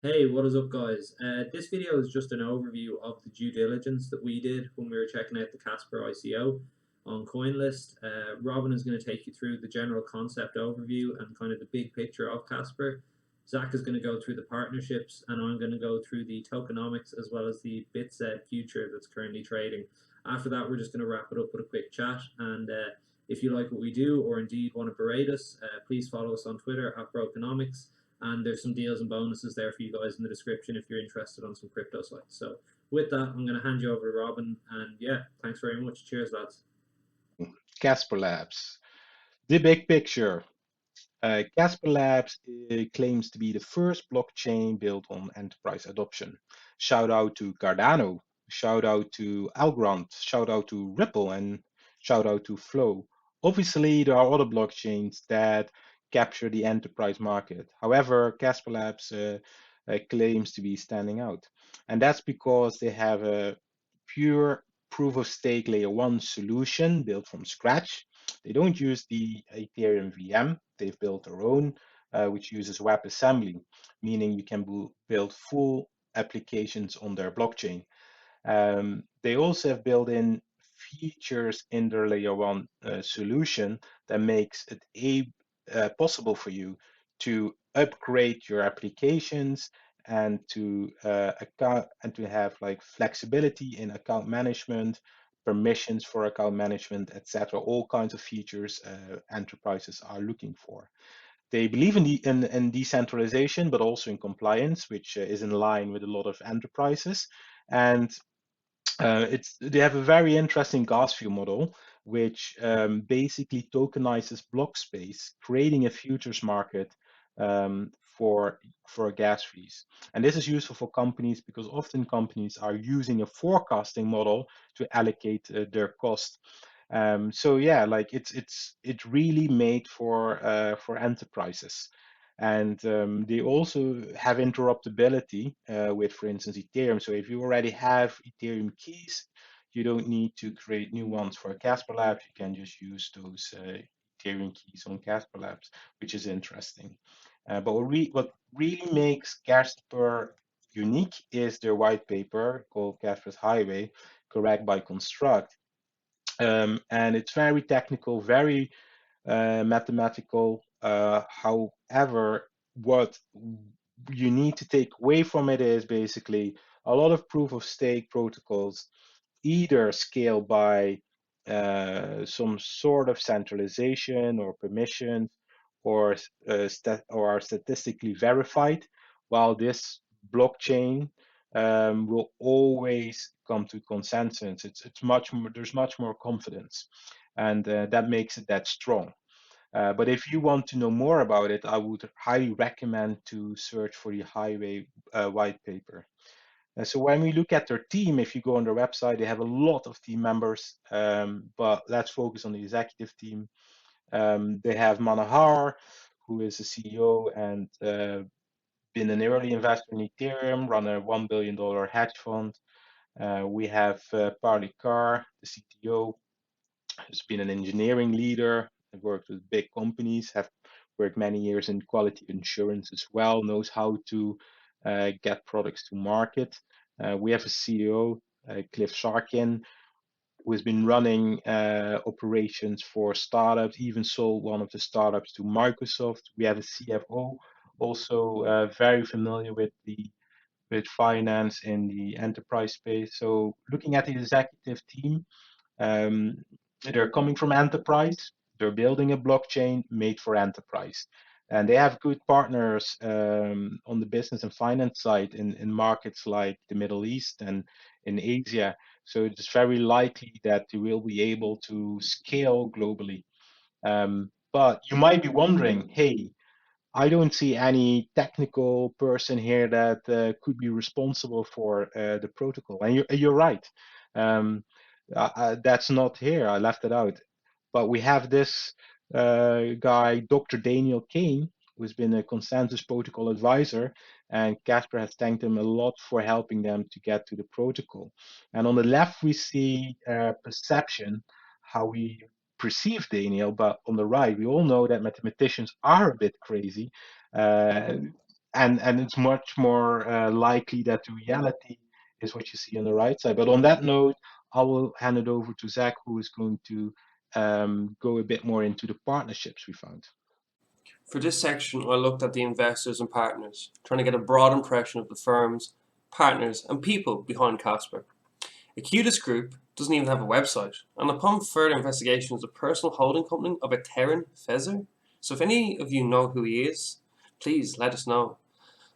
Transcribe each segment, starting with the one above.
Hey, what is up, guys? This video is just an overview of the due diligence that we did when we were checking out the Casper ICO on CoinList. Robin is going to take you through the general concept overview and kind of the big picture of Casper. Zach is going to go through the partnerships, and I'm going to go through the tokenomics as well as the BitZ future that's currently trading. After that, we're just going to wrap it up with a quick chat. And if you like what we do, or indeed want to berate us, please follow us on Twitter at Brokenomics, and there's some deals and bonuses there for you guys in the description if you're interested on some crypto sites. So with that, I'm going to hand you over to Robin, and yeah, thanks very much. Cheers, lads. Casperlabs. The big picture. Casperlabs claims to be the first blockchain built on enterprise adoption. Shout out to Cardano, shout out to Algorand, shout out to Ripple, and shout out to Flow. Obviously, there are other blockchains that capture the enterprise market. However, Casperlabs claims to be standing out. And that's because they have a pure proof of stake layer one solution built from scratch. They don't use the Ethereum VM. They've built their own, which uses WebAssembly, meaning you can build full applications on their blockchain. They also have built in features in their layer one solution that makes it possible for you to upgrade your applications and to have like flexibility in account management, permissions for account management, etc. All kinds of features enterprises are looking for. They believe in decentralization, but also in compliance, which is in line with a lot of enterprises. And they have a very interesting gas fee model, which basically tokenizes block space, creating a futures market for gas fees. And this is useful for companies because often companies are using a forecasting model to allocate their cost. So yeah, like it's really made for enterprises. And they also have interoperability with, for instance, Ethereum. So if you already have Ethereum keys, you don't need to create new ones for Casperlabs. You can just use those Ethereum keys on Casperlabs, which is interesting. But what really makes Casper unique is their white paper called Casper's Highway, correct by Construct. And it's very technical, very mathematical. However, what you need to take away from it is basically a lot of proof of stake protocols either scale by some sort of centralization or permissions or or are statistically verified, while this blockchain will always come to consensus. It's much more, there's much more confidence, and that makes it that strong. But if you want to know more about it, I would highly recommend to search for the Highway white paper. So when we look at their team, if you go on their website, they have a lot of team members, but let's focus on the executive team. They have Manahar, who is the CEO and been an early investor in Ethereum, run a $1 billion hedge fund. We have Parley Carr, the CTO, who's been an engineering leader, worked with big companies, have worked many years in quality insurance as well, knows how to get products to market. We have a CEO, Cliff Sharkin, who has been running operations for startups, even sold one of the startups to Microsoft. We have a CFO, also very familiar with finance in the enterprise space. So looking at the executive team, um, they're coming from enterprise. They're building a blockchain made for enterprise. And they have good partners on the business and finance side in markets like the Middle East and in Asia. So it's very likely that they will be able to scale globally. But you might be wondering, hey, I don't see any technical person here that could be responsible for the protocol. And you're right. Um, that's not here. I left it out. But we have this guy, Dr. Daniel Kane, who's been a consensus protocol advisor, and Casper has thanked him a lot for helping them to get to the protocol. And on the left, we see perception, how we perceive Daniel, but on the right, we all know that mathematicians are a bit crazy. Uh, and it's much more likely that the reality is what you see on the right side. But on that note, I will hand it over to Zach, who is going to go a bit more into the partnerships we found. For this section, I looked at the investors and partners, trying to get a broad impression of the firms, partners, and people behind Casper. Acutus Group doesn't even have a website, and upon further investigation is a personal holding company of a Terran Fezer. So if any of you know who he is, please let us know.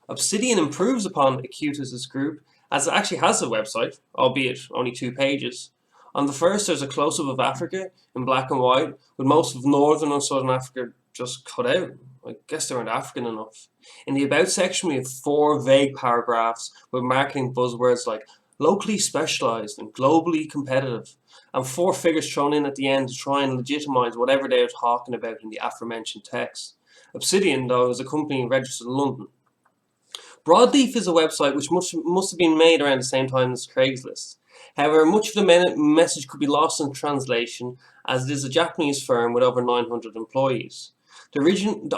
Obsidian improves upon Acutus' group, as it actually has a website, albeit only 2 pages. On the first, there's a close-up of Africa in black and white, with most of northern and southern Africa just cut out. I guess they weren't African enough. In the About section, we have 4 vague paragraphs with marketing buzzwords like locally specialized and globally competitive, and 4 figures thrown in at the end to try and legitimize whatever they are talking about in the aforementioned text. Obsidian, though, is a company registered in London. Broadleaf is a website which must have been made around the same time as Craigslist. However, much of the message could be lost in translation, as it is a Japanese firm with over 900 employees. The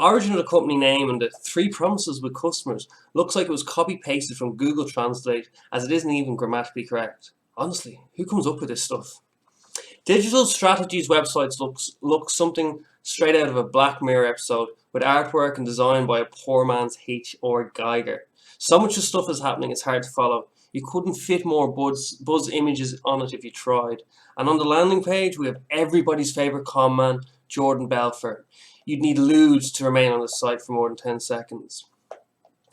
origin of the company name and the 3 promises with customers looks like it was copy-pasted from Google Translate, as it isn't even grammatically correct. Honestly, who comes up with this stuff? Digital Strategies websites look something straight out of a Black Mirror episode, with artwork and design by a poor man's H.R. Geiger. So much of stuff is happening, it's hard to follow. You couldn't fit more buzz images on it if you tried. And on the landing page, we have everybody's favourite con man, Jordan Belfort. You'd need lewds to remain on the site for more than 10 seconds.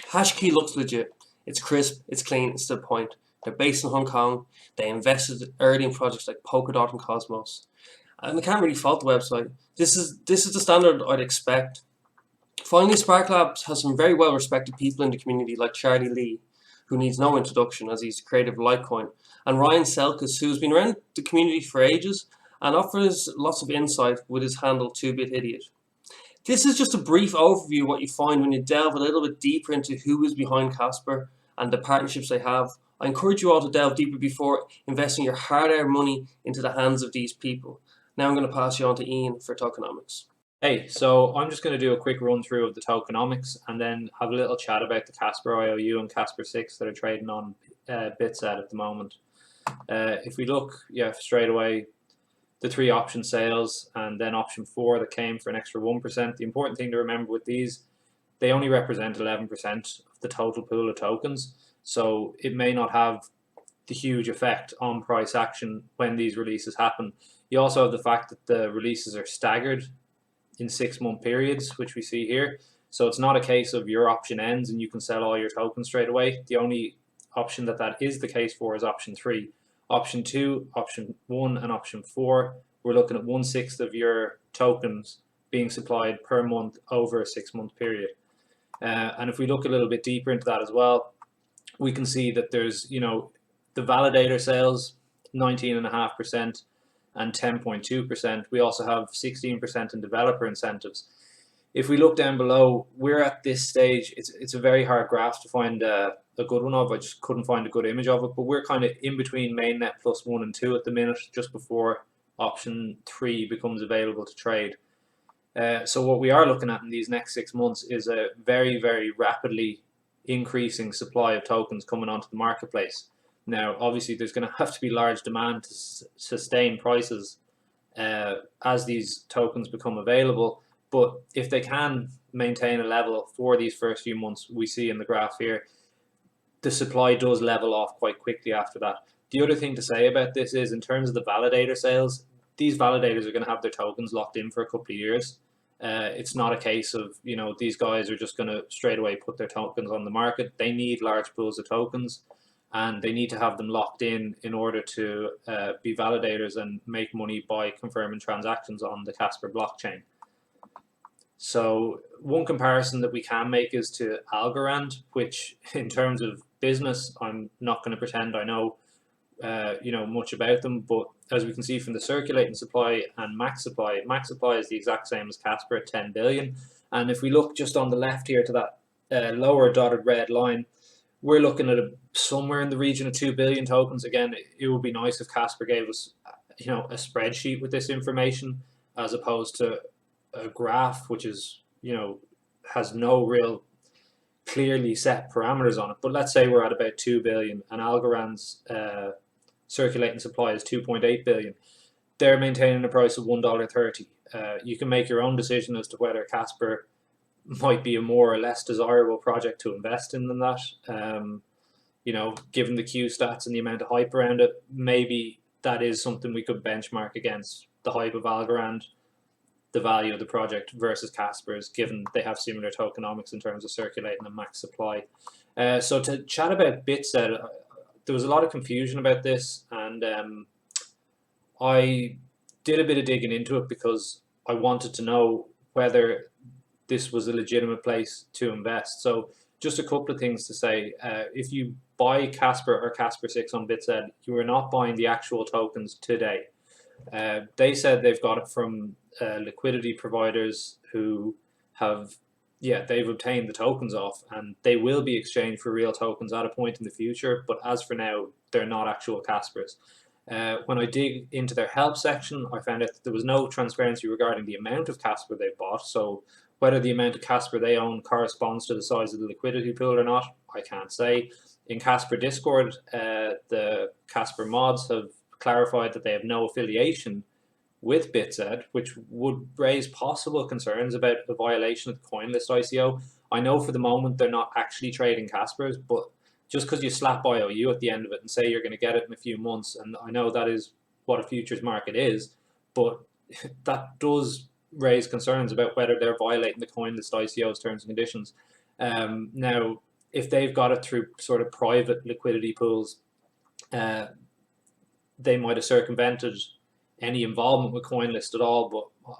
Hashkey looks legit. It's crisp, it's clean, it's to the point. They're based in Hong Kong. They invested early in projects like Polkadot and Cosmos. And I can't really fault the website. This is the standard I'd expect. Finally, Sparklabs has some very well respected people in the community like Charlie Lee, who needs no introduction as he's creative of Litecoin, and Ryan Selkis, who's been around the community for ages and offers lots of insight with his handle 2BitIdiot. This is just a brief overview of what you find when you delve a little bit deeper into who is behind Casper and the partnerships they have. I encourage you all to delve deeper before investing your hard-earned money into the hands of these people. Now I'm going to pass you on to Ian for Tokenomics. Hey, so I'm just going to do a quick run through of the tokenomics and then have a little chat about the Casper IOU and Casper 6 that are trading on Bitz at the moment. If we look, straight away, the 3 option sales and then option 4 that came for an extra 1%. The important thing to remember with these, they only represent 11% of the total pool of tokens, so it may not have the huge effect on price action when these releases happen. You also have the fact that the releases are staggered in 6-month periods, which we see here. So it's not a case of your option ends and you can sell all your tokens straight away. The only option that is the case for is option 3. Option 2, option 1, and option 4, we're looking at 1/6 of your tokens being supplied per month over a 6-month period. And if we look a little bit deeper into that as well, we can see that there's, the validator sales, 19.5%. and 10.2%. We also have 16% in developer incentives. If we look down below, we're at this stage, it's a very hard graph to find a good one of. I just couldn't find a good image of it, but we're kind of in between mainnet plus 1 and 2 at the minute, just before option 3 becomes available to trade. So what we are looking at in these next 6 months is a very, very rapidly increasing supply of tokens coming onto the marketplace. Now, obviously, there's going to have to be large demand to sustain prices as these tokens become available. But if they can maintain a level for these first few months, we see in the graph here, the supply does level off quite quickly after that. The other thing to say about this is, in terms of the validator sales, these validators are going to have their tokens locked in for a couple of years. It's not a case of, these guys are just going to straight away put their tokens on the market. They need large pools of tokens, and they need to have them locked in order to be validators and make money by confirming transactions on the Casper blockchain. So one comparison that we can make is to Algorand, which in terms of business, I'm not going to pretend I know much about them, but as we can see from the circulating supply and max supply is the exact same as Casper at 10 billion. And if we look just on the left here to that lower dotted red line, we're looking at somewhere in the region of 2 billion tokens. Again, it would be nice if Casper gave us, a spreadsheet with this information as opposed to a graph, which is, has no real clearly set parameters on it. But let's say we're at about 2 billion and Algorand's circulating supply is 2.8 billion. They're maintaining a price of $1.30. You can make your own decision as to whether Casper might be a more or less desirable project to invest in than that. You know, given the Q stats and the amount of hype around it, maybe that is something we could benchmark against the hype of Algorand, the value of the project versus Casper's, given they have similar tokenomics in terms of circulating and max supply. So to chat about BitZ, there was a lot of confusion about this, and I did a bit of digging into it because I wanted to know whether this was a legitimate place to invest. So just a couple of things to say. If you buy Casper or Casper 6 on BitZ, you are not buying the actual tokens today. They said they've got it from liquidity providers who have, they've obtained the tokens off, and they will be exchanged for real tokens at a point in the future. But as for now, they're not actual Caspers. When I dig into their help section, I found out that there was no transparency regarding the amount of Casper they bought. So whether the amount of Casper they own corresponds to the size of the liquidity pool or not, I can't say. In Casper Discord, the Casper mods have clarified that they have no affiliation with BitZ, which would raise possible concerns about the violation of the CoinList ICO. I know for the moment they're not actually trading Caspers, but just because you slap IOU at the end of it and say you're going to get it in a few months, and I know that is what a futures market is, but that does raise concerns about whether they're violating the CoinList ICO's terms and conditions. Now, if they've got it through sort of private liquidity pools, they might have circumvented any involvement with CoinList at all, but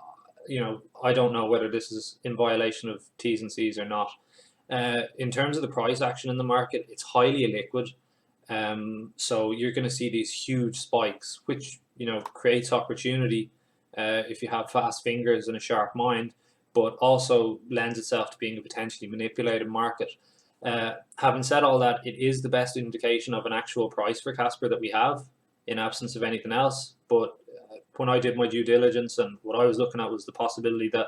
you know, I don't know whether this is in violation of T's and C's or not. In terms of the price action in the market, it's highly illiquid. So you're going to see these huge spikes, which, you know, creates opportunity if you have fast fingers and a sharp mind, but also lends itself to being a potentially manipulated market. Having said all that, it is the best indication of an actual price for Casper that we have, in absence of anything else. But when I did my due diligence, and what I was looking at was the possibility that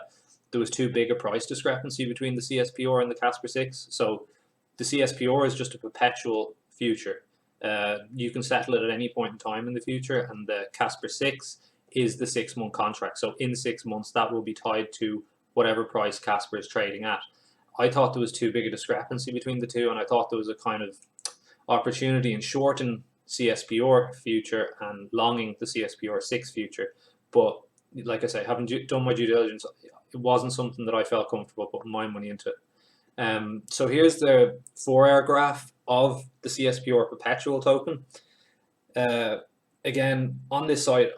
there was too big a price discrepancy between the CSPR and the Casper 6. So the CSPR is just a perpetual future. You can settle it at any point in time in the future, and the Casper 6 is the 6-month contract. So in 6 months, that will be tied to whatever price Casper is trading at. I thought there was too big a discrepancy between the two, and I thought there was a kind of opportunity in shorting CSPR future and longing the CSPR 6 future. But like I say, having done my due diligence, it wasn't something that I felt comfortable putting my money into. So here's the 4-hour graph of the CSPR perpetual token. Again, on this site,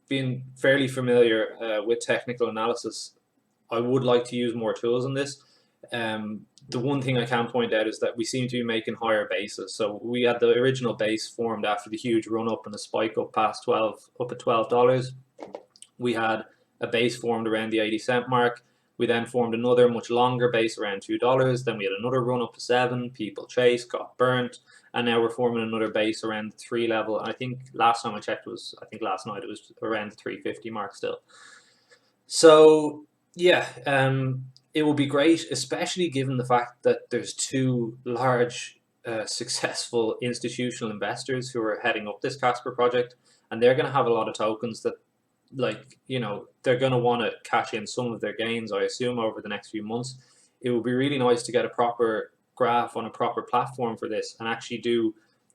being fairly familiar with technical analysis, I would like to use more tools on this. The one thing I can point out is that we seem to be making higher bases. So we had the original base formed after the huge run up and the spike up past up at $12. We had a base formed around the 80-cent mark. We then formed another much longer base around $2. Then we had another run up to 7. People chased, got burnt, and now we're forming another base around the 3 level. I think last time I checked was, I think last night it was around the 350 mark still. So yeah, it will be great, especially given the fact that there's 2 large, successful institutional investors who are heading up this Casper project, and they're going to have a lot of tokens that, like, you know, they're going to want to cash in some of their gains, I assume, over the next few months. It would be really nice to get a proper graph on a proper platform for this and actually do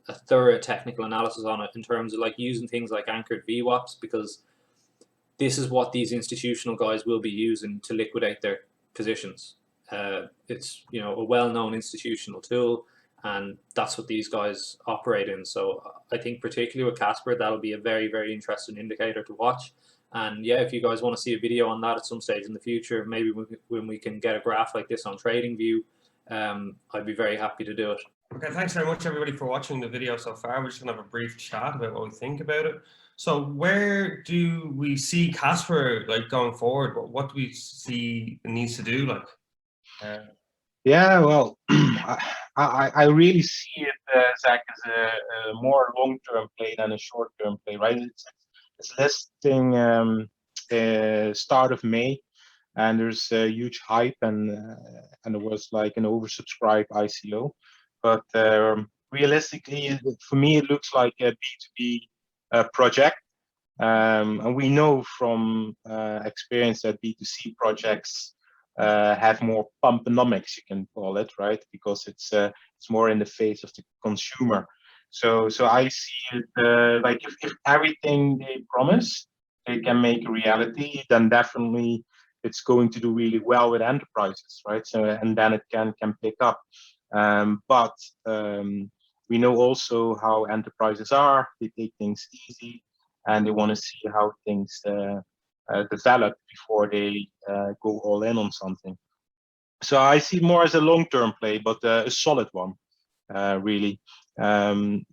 a thorough technical analysis on it in terms of like using things like anchored VWAPs, because this is what these institutional guys will be using to liquidate their positions. It's, you know, a well-known institutional tool, and that's what these guys operate in. So I think particularly with Casper, that'll be a very, very interesting indicator to watch. And yeah, if you guys want to see a video on that at some stage in the future, maybe when we can get a graph like this on TradingView, I'd be very happy to do it. Okay, thanks very much everybody for watching the video so far. We're just going to have a brief chat about what we think about it. So where do we see Casper like going forward? What do we see it needs to do? Like, yeah, well, I really see it, Zach, as a more long-term play than a short-term play, right? It's listing start of May. and there's a huge hype, and it was like an oversubscribed ICO. But realistically, for me, it looks like a B2B project. And we know from experience that B2C projects have more pumponomics, you can call it, right? Because it's more in the face of the consumer. So I see it like if everything they promise they can make a reality, then definitely it's going to do really well with enterprises, right? So and then it can pick up. But we know also how enterprises are. They take things easy, and they want to see how things develop before they go all in on something. So I see more as a long-term play, but a solid one, really. Ian,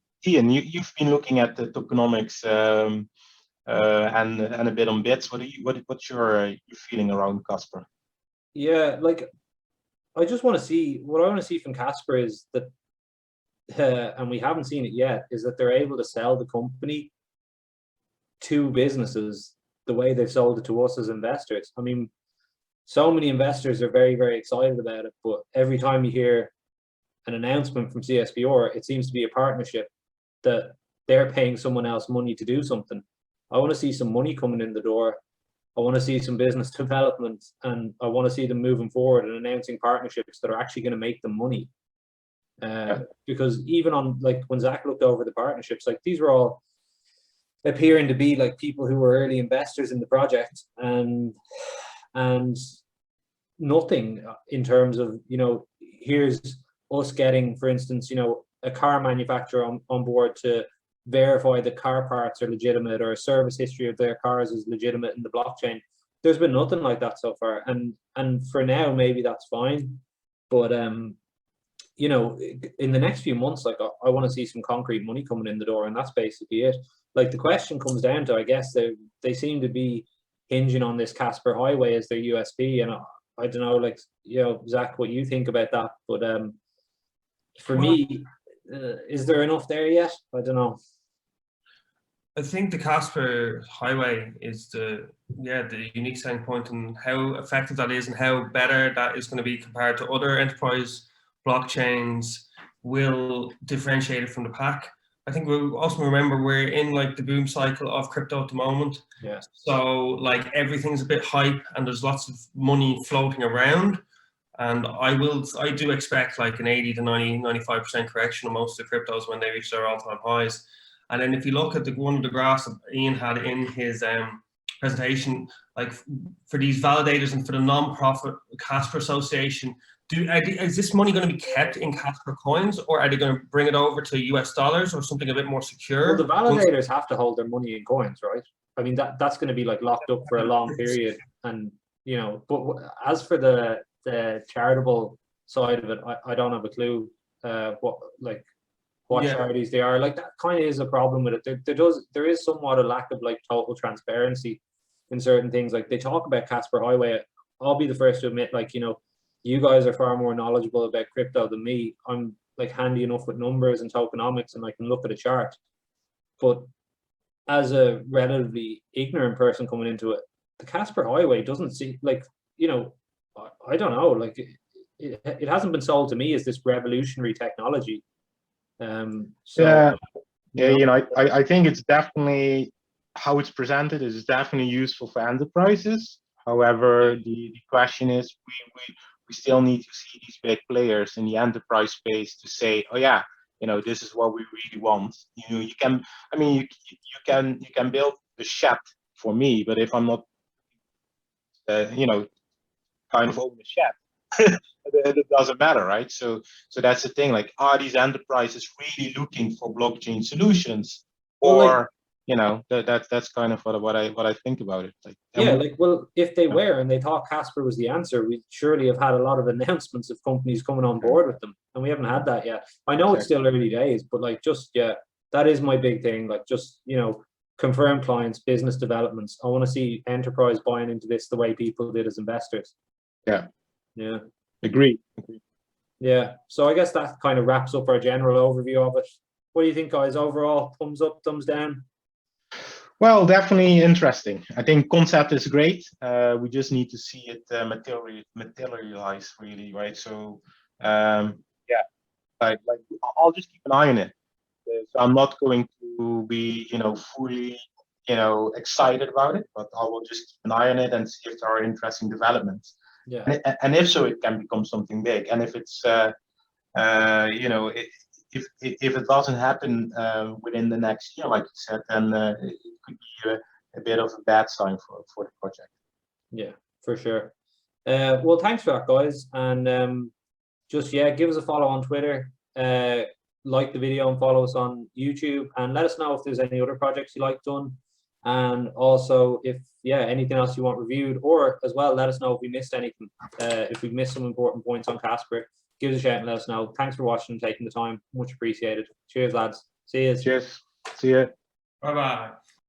you've been looking at the tokenomics and a bit on Bitz. What's your feeling around Casper? Yeah, like I just want to see what I want to see from Casper is that, and we haven't seen it yet, is that they're able to sell the company to businesses the way they've sold it to us as investors. I mean, so many investors are very, very excited about it, but every time you hear an announcement from Cspr, it seems to be a partnership that they're paying someone else money to do something. I want to see some money coming in the door. I want to see some business development, and I want to see them moving forward and announcing partnerships that are actually going to make them money. Because even on, like, when Zach looked over the partnerships, like, these were all appearing to be like people who were early investors in the project, and nothing in terms of, you know, here's us getting, for instance, you know, a car manufacturer on board to verify that car parts are legitimate, or a service history of their cars is legitimate in the blockchain. There's been nothing like that so far, and for now maybe that's fine, but you know, in the next few months, like, I want to see some concrete money coming in the door, and that's basically it. Like, the question comes down to, I guess they seem to be hinging on this Casper Highway as their USP, and I don't know, like, you know, Zach, what you think about that, but for me, is there enough there yet? I don't know. I think the Casper Highway is the unique selling point, and how effective that is, and how better that is going to be compared to other enterprise blockchains will differentiate it from the pack. I think we also remember we're in like the boom cycle of crypto at the moment. Yeah. So like everything's a bit hype, and there's lots of money floating around. And I do expect like an 80 to 95% correction on most of the cryptos when they reach their all-time highs. And then if you look at one of the graphs that Ian had in his presentation, like for these validators and for the non-profit Casper Association, is this money going to be kept in Casper coins, or are they going to bring it over to US dollars or something a bit more secure? Well, the validators have to hold their money in coins, right? I mean, that's going to be like locked up for a long period, and you know. But as for the charitable side of it, I don't have a clue what charities they are. Like, that kind of is a problem with it. There is somewhat a lack of like total transparency in certain things. Like, they talk about Casper Highway. I'll be the first to admit, like, you know, you guys are far more knowledgeable about crypto than me. I'm like handy enough with numbers and tokenomics, and I can look at a chart. But as a relatively ignorant person coming into it, the Casper Highway doesn't see, like, you know, I don't know, like it hasn't been sold to me as this revolutionary technology. So, you know, I think it's definitely, how it's presented is definitely useful for enterprises. However, the question is, we still need to see these big players in the enterprise space to say, oh yeah, you know, this is what we really want. You know, you can, I mean, you can build the shed for me, but if I'm not, you know, kind of own the shed, it doesn't matter, right? So that's the thing. Like, are these enterprises really looking for blockchain solutions, or well, like, you know, that's kind of what I think about it. Like, yeah, like, well, if they were and they thought Casper was the answer, we'd surely have had a lot of announcements of companies coming on board with them, and we haven't had that yet. I know it's still early days, but like, just, yeah, that is my big thing. Like, just, you know, confirm clients, business developments. I want to see enterprise buying into this the way people did as investors. Yeah. Agree. Yeah. So I guess that kind of wraps up our general overview of it. What do you think, guys? Overall, thumbs up, thumbs down? Well, definitely interesting. I think concept is great. We just need to see it materialize, really, right? So, yeah, like I'll just keep an eye on it. So I'm not going to be, fully, excited about it, but I will just keep an eye on it and see if there are interesting developments. Yeah. And if so, it can become something big. And if it's, if it doesn't happen within the next year, like you said, then it could be a bit of a bad sign for the project. Yeah, for sure. Well, thanks for that, guys. And just, yeah, give us a follow on Twitter. Like the video and follow us on YouTube. And let us know if there's any other projects you like done. And also, if, anything else you want reviewed. Or, as well, let us know if we missed anything. If we missed some important points on Casper, give us a shout and let us know. Thanks for watching and taking the time. Much appreciated. Cheers, lads. See you. Cheers. See ya. Bye-bye.